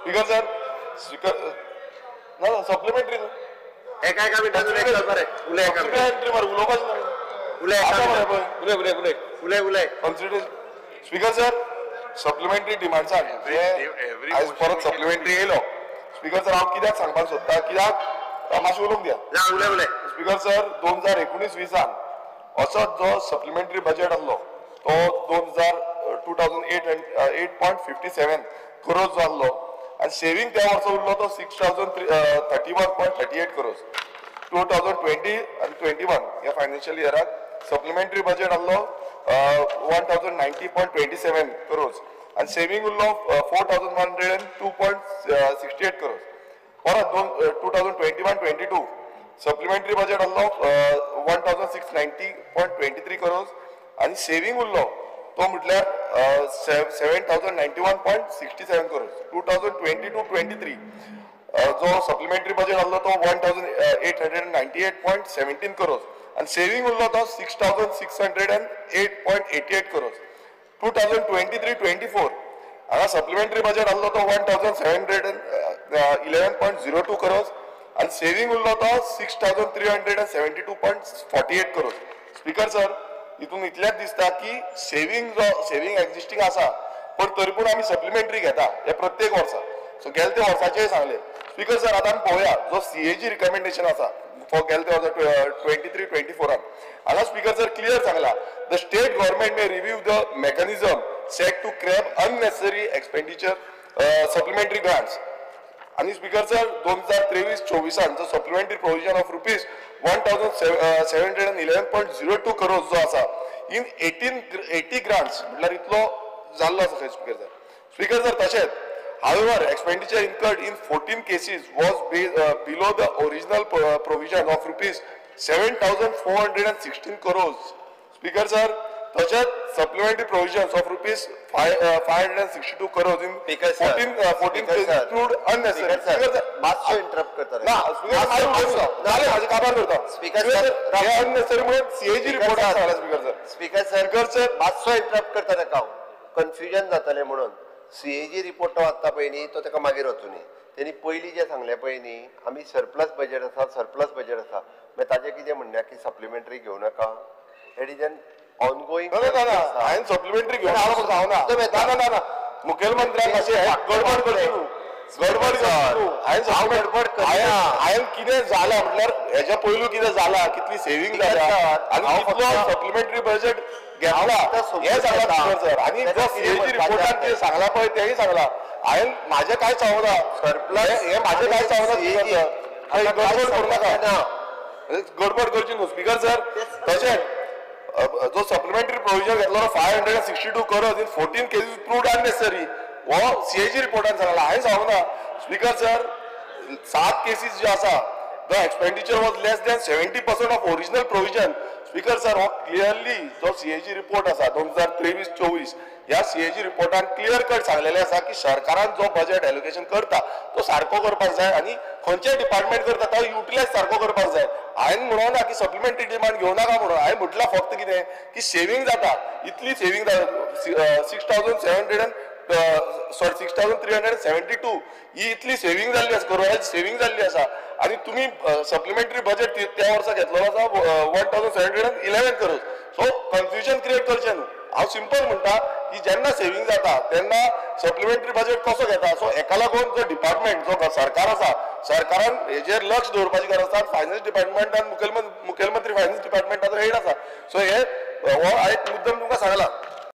speaker sir speaker ना supplementary एका मिनिटात सप्लिमेंटरी मरे उलोवपाचें स्पीकर सर सप्लिमेंटरी डिमांड्सान आयज परत सप्लिमेंटरी येयलो स्पीकर सर हांव कित्याक सांगपाक सोदता कित्याक मातशें उलोवंक दिया स्पीकर सर 2019-20 असो जो सप्लिमेंटरी बजेट आसलो तो 2008.57 करोड जो आसलो आनी सेविंग त्या वर्सा उरलो तो 6031.38 करोड 2020 आनी 21 ह्या फायनान्शियल इयराक सप्लिमेंटरी बजेट आसलो 1090.27 करोड आनी सेविंग उरलो 4102.68 करोड परत 2021-22 सप्लिमेंटरी बजेट आसलो 1690.23 करोड आनी सेविंग उरलो तो म्हटल्यार 7091.67 करोड 2022-23 जो सप्लिमेंटरी बजेट आसलो तो 1898.17 करोड आनी सेविंग उरलो तो 6608.88 करोड 2023-24 हांगा सप्लिमेंटरी बजेट आसलो तो 1711.02 करोड आनी सेविंग उरलो तो 6372.48 करोड स्पीकर सर हितून इतलेंच दिसता की सेविंग एक्झिस्टिंग आसा पण तरी पूण आमी सप्लिमेंटरी घेता हे प्रत्येक वर्सा सो गेल्या त्या वर्साचेय सांगले स्पीकर सर आतां आमी पळोवया जो सीएजी रिकमेंडेशन आसा फॉर गेल्या त्या वर्सा 23-24 हांगा स्पीकर सर क्लियर सांगला the state government may review the mechanism set to curb unnecessary expenditure supplementary grants आणि स्पीकर सर 2023-24 जो supplementary provision of rupees 1711.02 crore जो आसा इन 80 ग्रांट्स म्हटल्यार इतलो जाल्लो आसा खंय स्पीकर सर तशेंच however expenditure incurred in 14 cases was below the original provision of rupees 7416 crores speaker sir तशेंच supplementary provisions of rupees 562 crores in 14 cases include unnecessary मातसो इंटरप्ट करता ना स्पीकर नाले माझे काबार करता स्पीकर सर हे अननेसेसरी म्हणून सीएजी रिपोर्ट आसा स्पीकर सर मातसो इंटरप्ट करता ताका कन्फ्युजन जातले म्हणून सीएजी रिपोर्ट तो वाचता पळय न्ही तो ताका मागीर वचूनी तेणी पयलीं जे सांगले पळय न्ही आमी सरप्लस बजेट आसा मागीर ताजें कितें म्हणया की सप्लिमेंटरी घेवं नाका इट इज एन ऑनगोईंग हांवें सप्लिमेंटरी घेवन जावना ना मुखेलमंत्र्याक मातशें गडबड करची हांवें कितें जालां म्हटल्यार हेच्या पयलू कितें जालां कितली सेविंग जाल्या आनी कितलो सप्लिमेंटरी बजेट घेतला हे सांगला सर आनी जो सीएजी रिपोर्टान कितें सांगला पळय तेही सांगला हांवें म्हाजें कांय सांगना सरप्लस हे म्हाजें कांय सांगना गडबड करूं नाका गडबड करची न्हू स्पीकर सर तशेंच जो सप्लिमेंटरी प्रोविजन घेतलो 562 crore in 14 cases proved unnecessary हो सीएजी रिपोर्टान सांगला हांवें सांगना स्पीकर सर 7 केसीस जे आसा the expenditure was less than 70% of original provision speaker sir हो क्लियरली जो सीएजी रिपोर्ट आसा 2023-24 ह्या सीएजी रिपोर्टान क्लियर कट सांगलेले आसा की सरकारान जो बजेट एलोकेशन करता तो सारको करपाक जाय आनी खंयचेय डिपार्टमेंट करता तो युटिलायज सारको करपाक जाय हांवें म्हणूं ना की सप्लिमेंटरी डिमांड घेवं नाका म्हणून हांवें म्हटलां फक्त कितें की सेविंग जाता इतली सेविंग 6372 ही इतली सेविंग जाल्ली आसा करोडाची सेविंग जाल्ली आसा आनी तुमी सप्लिमेंटरी बजेट त्या वर्सा घेतलो आसा 1711 करोड सो कन्फ्युजन क्रिएट करचें न्हू हांव सिंपल म्हणटा की जेन्ना सेविंग जाता तेन्ना सप्लिमेंटरी बजेट कसो घेता सो हेका लागून जो डिपार्टमेंट जो सरकार आसा सरकारान हेजेर लक्ष दवरपाची गरज आसा फायनान्स डिपार्टमेंट आनी मुखेलमंत्री फायनान्स डिपार्टमेंटाचो हेड आसा सो हे हो हांवें मुद्दम तुमकां सांगला